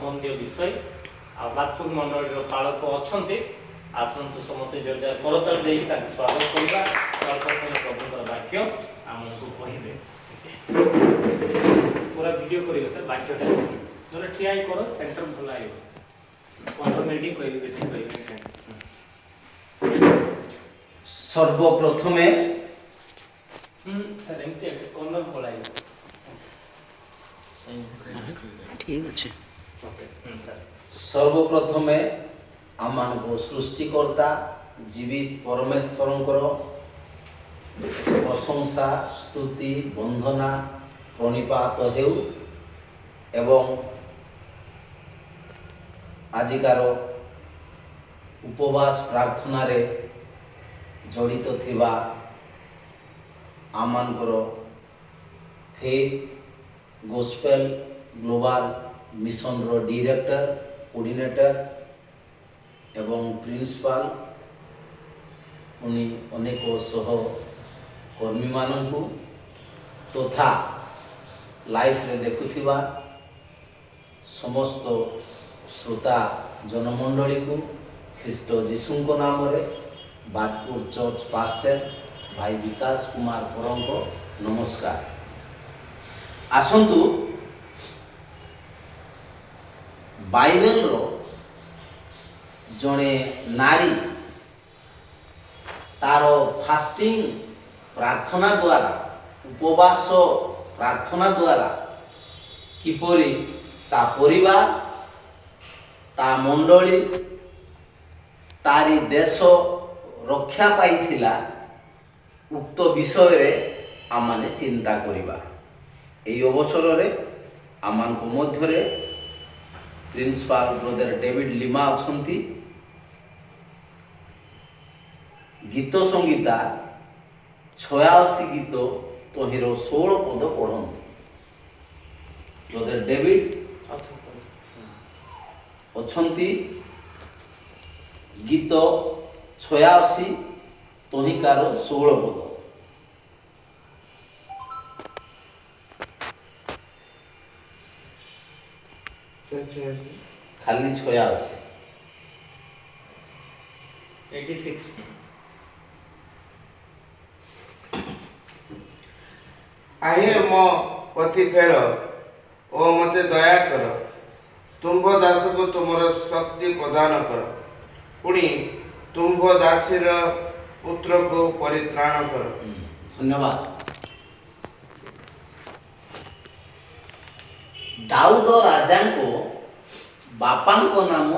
ସମ୍ବନ୍ଧୀୟ ବିଷୟ ଆଉ ବାତପୁର ମଣ୍ଡଳୀର ପାଳକ ଅଛନ୍ତି। ଆସନ୍ତୁ ସମସ୍ତେ ଜୟ କରତାଳ ଦେଇକି ତାଙ୍କୁ ସ୍ୱାଗତ କରିବା। ପ୍ରଭୁଙ୍କର ବାକ୍ୟ ଆମକୁ କହିବେ। ପୁରା ଭିଡ଼ିଓ କରିବେ ସାର୍ ବାକ୍ୟଟା ଧର ଠିଆ ହେଇ କର ସେଣ୍ଟର ଭଲ ଆସିବ। 15 ମିନିଟ୍ କହିବେ, ବେଶୀ କହିବେ। সর্বপ্রথমে স্যার এমতি কর্নার পড়াইব। ঠিক আছে। ওকে স্যার সর্বপ্রথমে আমানকো সৃষ্টিকর্তা জীবিত পরমেশ্বরଙ୍କର প্রশংসা স্তুতি বন্দনা প্রণিপাত হেউ এবং আজিକାର উপবাস প্রার্থনারে জড়িত থিবা আমানଙ୍କର ଫେଥ୍ ଗୋସ୍ପେଲ୍ ଗ୍ଲୋବାଲ୍ ମିଶନର ଡିରେକ୍ଟର କୋର୍ଡିନେଟର ଏବଂ ପ୍ରିନ୍ସିପାଲ ପୁଣି ଅନେକ ସହକର୍ମୀମାନଙ୍କୁ ତଥା ଲାଇଭରେ ଦେଖୁଥିବା ସମସ୍ତ ଶ୍ରୋତା ଜନମଣ୍ଡଳୀକୁ ଖ୍ରୀଷ୍ଟ ଯୀଶୁଙ୍କ ନାମରେ ବାତପୁର ଚର୍ଚ୍ଚ ପାଷ୍ଟର ଭାଇ ବିକାଶ କୁମାର ପରଙ୍କ ନମସ୍କାର। ଆସନ୍ତୁ ବାଇବେଲର ଜଣେ ନାରୀ ତାର ଫାଷ୍ଟିଂ ପ୍ରାର୍ଥନା ଦ୍ୱାରା ଉପବାସ ପ୍ରାର୍ଥନା ଦ୍ୱାରା କିପରି ତା ପରିବାର ତା ମଣ୍ଡଳୀ ତାରି ଦେଶ ରକ୍ଷା ପାଇଥିଲା ଉକ୍ତ ବିଷୟରେ ଆମମାନେ ଚିନ୍ତା କରିବା। ଏହି ଅବସରରେ ଆମମାନଙ୍କ ମଧ୍ୟରେ ପ୍ରିନ୍ସିପାଲ ବ୍ରଦର ଡେଭିଡ ଲିମା ଅଛନ୍ତି। ଗୀତ ସଂଗୀତା 86 ଗୀତ ତହିଁର 16 ପଦ ପଢ଼ନ୍ତୁ। ବ୍ରଦର ଡେଭିଡ ଅଛନ୍ତି। ଗୀତ 86 ତହିଁକାର 16 ପଦ। ଖାଲି 86 86 आहे ମୋ ପଥି ଫେର ଓ ମୋତେ ଦୟା କର, ତୁମ୍ଭ ଦାସକୁ ତୁମର ଶକ୍ତି ପ୍ରଦାନ କର, ପୁଣି ତୁମ୍ଭ ଦାସୀର ପୁତ୍ରକୁ ପରିତ୍ରାଣ କର। ଧନ୍ୟବାଦ। ଦାଉଦ ରାଜାଙ୍କ ବାପାଙ୍କ ନାମ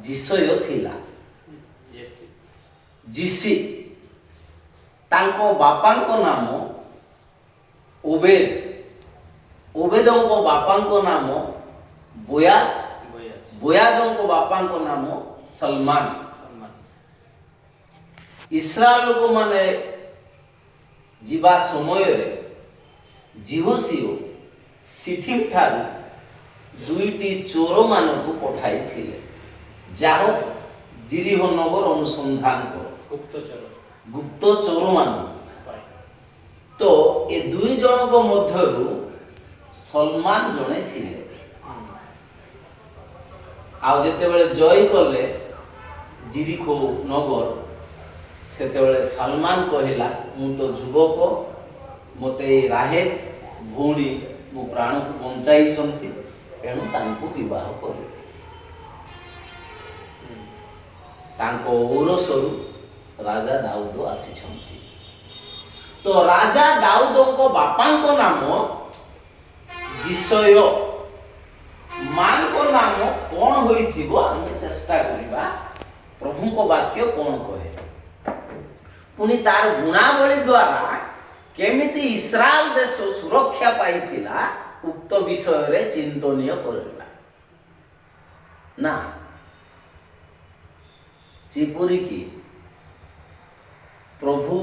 ଜିସୟ ଥିଲା। ଜିସି ତାଙ୍କ ବାପାଙ୍କ ନାମ ଓବେଦ। ଓବେଦଙ୍କ ବାପାଙ୍କ ନାମ ବୋୟାଜ। ବୋୟାଜଙ୍କ ବାପାଙ୍କ ନାମ ସଲମାନ। ଇସ୍ରାଏଲ ଲୋକମାନେ ଯିବା ସମୟରେ ଜିହୋସିଓ ସିଠିମ୍ ଠାରୁ 2ଟି ଚୋରମାନଙ୍କୁ ପଠାଇଥିଲେ, ଯାହା ଜିରିହ ନଗର ଅନୁସନ୍ଧାନ କର। ଗୁପ୍ତ ଚୋରମାନଙ୍କୁ। ତ ଏ 2 ଜଣଙ୍କ ମଧ୍ୟରୁ ସଲମାନ ଜଣେ ଥିଲେ। ଆଉ ଯେତେବେଳେ ଜୟ କଲେ ଜିରିଖୋ ନଗର, ସେତେବେଳେ ସଲମାନ କହିଲା, ମୁଁ ତ ଯୁବକ, ମୋତେ ଏ ରାହେବ ଭଉଣୀ ମୋ ପ୍ରାଣକୁ ବଞ୍ଚାଇଛନ୍ତି, ଏଣୁ ତାଙ୍କୁ ବିବାହ କଲେ। ତାଙ୍କ ଔରସରୁ ରାଜା ଦାଉଦ ଆସିଛନ୍ତି। ତ ରାଜା ଦାଉଦଙ୍କ ବାପାଙ୍କ ନାମ ଜିସୟ, ମାଙ୍କ ନାମ କ'ଣ ହୋଇଥିବ ଆମେ ଚେଷ୍ଟା କରିବା ପ୍ରଭୁଙ୍କ ବାକ୍ୟ କ'ଣ କହେ। ପୁଣି ତାର ଗୁଣାବଳୀ ଦ୍ୱାରା କେମିତି ଇସ୍ରାଏଲ ଦେଶ ସୁରକ୍ଷା ପାଇଥିଲା ଉକ୍ତ ବିଷୟରେ ଚିନ୍ତନୀୟ କରିବା ନା। ଯେପରିକି ପ୍ରଭୁ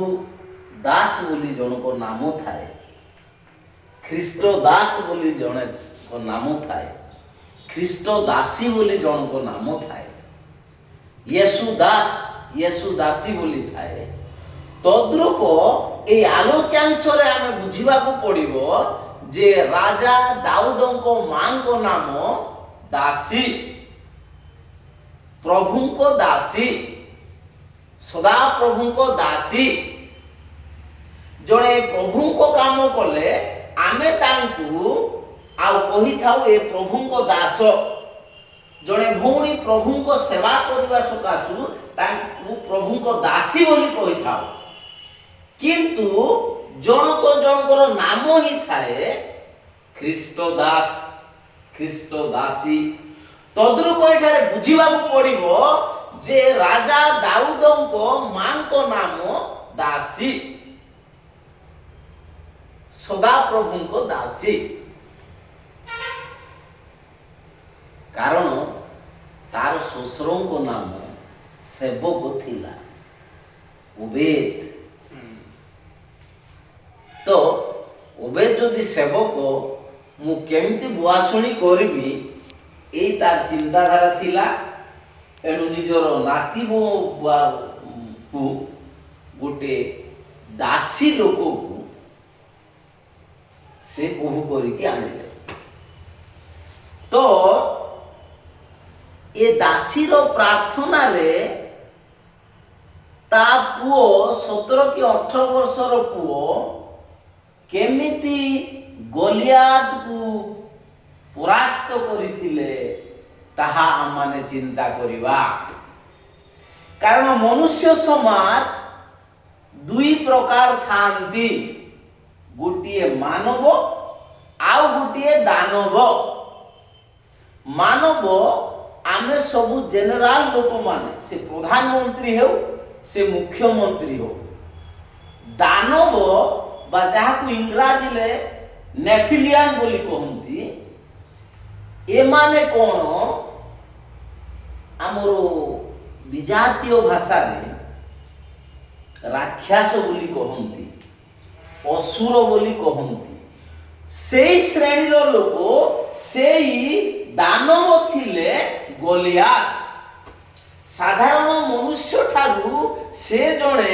ଦାସ ବୋଲି ଜଣଙ୍କ ନାମ ଥାଏ, ଖ୍ରୀଷ୍ଟ ଦାସ ବୋଲି ଜଣଙ୍କ ନାମ ଥାଏ, ଖ୍ରୀଷ୍ଟ ଦାସୀ ବୋଲି ଜଣଙ୍କ ନାମ ଥାଏ, ୟେଶୁ ଦାସ ୟେଶୁ ଦାସୀ ବୋଲି ଥାଏ। ତଦ୍ରୂପ এই ଆଲୋଚାଂଶରେ ଆମେ ବୁଝିବାକୁ ପଡ଼ିବ ଯେ ରାଜା ଦାଉଦଙ୍କ ମାଙ୍କ ନାମ ଦାସୀ, ପ୍ରଭୁଙ୍କ ଦାସୀ, ସଦାପ୍ରଭୁଙ୍କ ଦାସୀ। ଜଣେ ପ୍ରଭୁଙ୍କ କାମ କଲେ ଆମେ ତାଙ୍କୁ ଆଉ କହିଥାଉ ଏ ପ୍ରଭୁଙ୍କ ଦାସ। ଜଣେ ଭଉଣୀ ପ୍ରଭୁଙ୍କ ସେବା କରିବା ସକାଶୁ ତାଙ୍କୁ ପ୍ରଭୁଙ୍କ ଦାସୀ ବୋଲି କହିଥାଉ। କିନ୍ତୁ ଜଣଙ୍କର ନାମ ହିଁ ଥାଏ ଖ୍ରୀଷ୍ଟ ଦାସ, ଖ୍ରୀଷ୍ଟ ଦାସୀ। ତଦ୍ରୂପ ଏଠାରେ ବୁଝିବାକୁ ପଡ଼ିବ ଯେ ରାଜା ଦାଉଦଙ୍କ ମାଙ୍କ ନାମ ଦାସୀ, ସଦାପ୍ରଭୁଙ୍କ ଦାସୀ। କାରଣ ତାର ଶ୍ୱଶୁରଙ୍କ ନାମ ସେବକ ଥିଲା ଓବେଦ। ତ ଓବେଦ ଯଦି ସେବକ, ମୁଁ କେମିତି ବୁଆଶୁଣି କରିବି ଏଇ ତାର ଚିନ୍ତାଧାରା ଥିଲା। ଏଣୁ ନିଜର ନାତି ବୋଉକୁ ଗୋଟେ ଦାସୀ ଲୋକକୁ ସେ ବୋହୂ କରିକି ଆଣିଲେ। ତ ଏ ଦାସୀର ପ୍ରାର୍ଥନାରେ ତା ପୁଅ 17 କି 18 ବର୍ଷର ପୁଅ କେମିତି ଗଲିଆଦକୁ ପରାସ୍ତ କରିଥିଲେ ତାହା ଆମମାନେ ଚିନ୍ତା କରିବା। କାରଣ ମନୁଷ୍ୟ ସମାଜ ଦୁଇ ପ୍ରକାର ଥାନ୍ତି, ଗୋଟିଏ ମାନବ ଆଉ ଗୋଟିଏ ଦାନବ। ମାନବ ଆମେ ସବୁ ଜେନେରାଲ ଲୋକମାନେ, ସେ ପ୍ରଧାନମନ୍ତ୍ରୀ ହେଉ ସେ ମୁଖ୍ୟମନ୍ତ୍ରୀ ହେଉ। ଦାନବ ବା ଯାହାକୁ ଇଂରାଜୀରେ ନେଫିଲିଆନ ବୋଲି କହନ୍ତି, ଏମାନେ କ'ଣ ଆମର ବିଜାତୀୟ ଭାଷାରେ ରାକ୍ଷସ ବୋଲି କହନ୍ତି, ଅସୁର ବୋଲି କହନ୍ତି। ସେଇ ଶ୍ରେଣୀର ଲୋକ, ସେଇ ଦାନବ ଥିଲେ ଗଲିଆଦ। ସାଧାରଣ ମନୁଷ୍ୟ ଠାରୁ ସେ ଜଣେ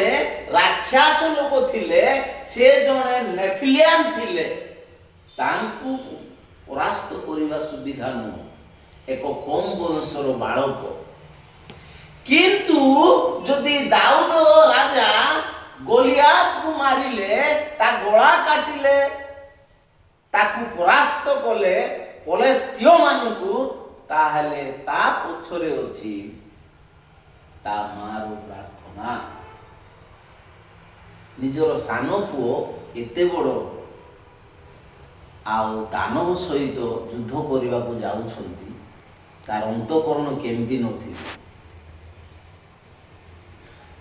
ରାକ୍ଷସ ଲୋକ ଥିଲେ, ସେ ଜଣେ ନେଫିଲିଆନ ଥିଲେ। ତାଙ୍କୁ ପରାସ୍ତ କରିବା ସୁବିଧା ନୁହଁ, ଏକ କମ୍ ବୟସର ବାଳକ। କିନ୍ତୁ ଯଦି ଦାଉଦ ରାଜା ଗଲିଆଦକୁ ମାରିଲେ, ତା ଗଳା କାଟିଲେ, ତାକୁ ପରାସ୍ତ କଲେ ଫିଲିଷ୍ତୀୟମାନଙ୍କୁ, ତାହେଲେ ତା ପଛରେ ଅଛି ତା ମାର ପ୍ରାର୍ଥନା। ନିଜର ସାନ ପୁଅ ଏତେ ବଡ଼ ଆଉ ଦାନବ ସହିତ ଯୁଦ୍ଧ କରିବାକୁ ଯାଉଛନ୍ତି, ତାର ଅନ୍ତଃକରଣ କେମିତି ନଥିବ।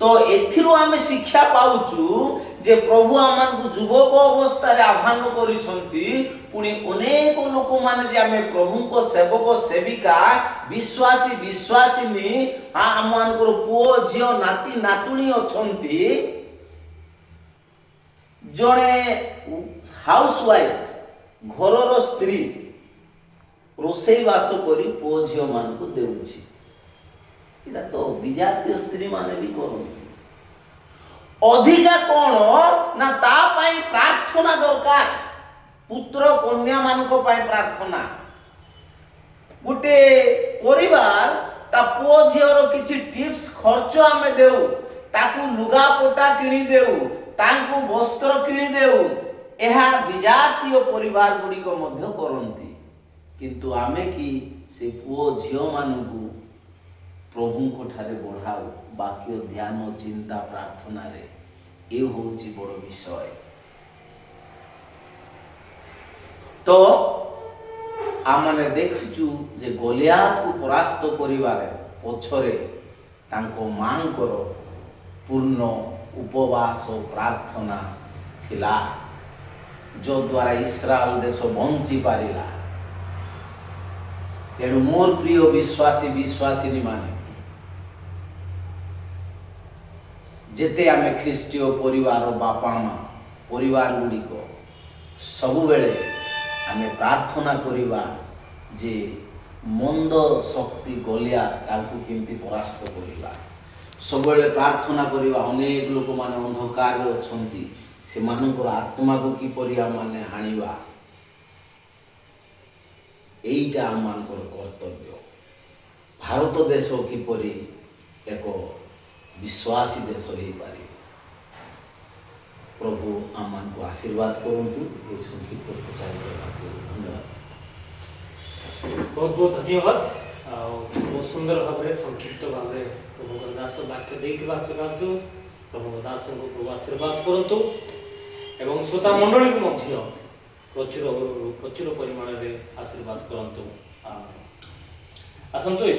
ତ ଏଥିରୁ ଆମେ ଶିକ୍ଷା ପାଉଛୁ ଯେ ପ୍ରଭୁ ଆମମାନଙ୍କୁ ଯୁବକ ଅବସ୍ଥାରେ ଆହ୍ୱାନ କରିଛନ୍ତି, ପୁଣି ଅନେକ ଲୋକମାନେ ଯେ ଆମେ ପ୍ରଭୁଙ୍କ ସେବକ ସେବିକା, ବିଶ୍ୱାସୀ ବିଶ୍ୱାସିନୀ, ଆମମାନଙ୍କର ପୁଅ ଝିଅ ନାତି ନାତୁଣୀ ଅଛନ୍ତି। ଜଣେ ହାଉସୱାଇଫ, ଘରର ସ୍ତ୍ରୀ ରୋଷେଇବାସ କରି ପୁଅ ଝିଅ ମାନଙ୍କୁ ଦେଉଛି। ଏଇଟା ତ ବିଜାତୀୟ ସ୍ତ୍ରୀ ମାନେ ବି କରନ୍ତି। ଅଧିକା କ'ଣ ନା ତା ପାଇଁ ପ୍ରାର୍ଥନା ଦରକାର, ପୁତ୍ର କନ୍ୟା ମାନଙ୍କ ପାଇଁ ପ୍ରାର୍ଥନା। ଗୋଟେ ପରିବାର ତା ପୁଅ ଝିଅର କିଛି ଟିପ୍ସ ଖର୍ଚ୍ଚ ଆମେ ଦେଉ, ତାକୁ ଲୁଗାପଟା କିଣି ଦେଉ, ତାଙ୍କୁ ବସ୍ତ୍ର କିଣି ଦେଉ। ଏହା ବିଜାତୀୟ ପରିବାର ଗୁଡ଼ିକ ମଧ୍ୟ କରନ୍ତି। କିନ୍ତୁ ଆମେ କି ସେ ପୁଅ ଝିଅ ମାନଙ୍କୁ ପ୍ରଭୁଙ୍କ ଠାରେ ବଢ଼ାଉ ବାକ୍ୟ ଧ୍ୟାନ ଚିନ୍ତା ପ୍ରାର୍ଥନାରେ। ଏ ହେଉଛି ବଡ଼ ବିଷୟ। ତ ଆମେ ଦେଖୁଛୁ ଯେ ଗଲିଆଦକୁ ପରାସ୍ତ କରିବାରେ ପଛରେ ତାଙ୍କ ମାଙ୍କର ପୂର୍ଣ୍ଣ ଉପବାସ ପ୍ରାର୍ଥନା ଥିଲା, ଯଦ୍ୱାରା ଇସ୍ରାଏଲ ଦେଶ ବଞ୍ଚି ପାରିଲା। ଏଣୁ ମୋର ପ୍ରିୟ ବିଶ୍ୱାସୀ ବିଶ୍ୱାସିନୀ ମାନେ, ଯେତେ ଆମେ ଖ୍ରୀଷ୍ଟୀୟ ପରିବାର, ବାପା ମା ପରିବାର ଗୁଡ଼ିକ ସବୁବେଳେ ଆମେ ପ୍ରାର୍ଥନା କରିବା ଯେ ମନ୍ଦ ଶକ୍ତି ଗଲିଆଦ ତାଙ୍କୁ କେମିତି ପରାସ୍ତ କରିବା। ସବୁବେଳେ ପ୍ରାର୍ଥନା କରିବା, ଅନେକ ଲୋକମାନେ ଅନ୍ଧକାରରେ ଅଛନ୍ତି, ସେମାନଙ୍କର ଆତ୍ମାକୁ କିପରି ଆମେ ଆଣିବା। এইটা ଆମମାନଙ୍କର କର୍ତ୍ତବ୍ୟ। ଭାରତ ଦେଶ କିପରି ଏକ ବିଶ୍ୱାସୀ ଦେଶ ହେଇପାରିବ, ପ୍ରଭୁ ଆମମାନଙ୍କୁ ଆଶୀର୍ବାଦ କରନ୍ତୁ। ଏହି ସଂକ୍ଷିପ୍ତ ପ୍ରଚାର କରିବାକୁ ଧନ୍ୟବାଦ। ବହୁତ ବହୁତ ଧନ୍ୟବାଦ। ଆଉ ବହୁତ ସୁନ୍ଦର ଭାବରେ ସଂକ୍ଷିପ୍ତ ଭାବରେ ପ୍ରଭୁଙ୍କର ଦାସ ବାକ୍ୟ ଦେଇଥିବା ସକାଶୁ ପ୍ରଭୁଙ୍କ ଦାସଙ୍କୁ ପ୍ରଭୁ ଆଶୀର୍ବାଦ କରନ୍ତୁ ଏବଂ ଶ୍ରୋତା ମଣ୍ଡଳୀକୁ ମଧ୍ୟ ପ୍ରଚୁର ପରିମାଣରେ ଆଶୀର୍ବାଦ କରନ୍ତୁ। ଆସନ୍ତୁ ଏ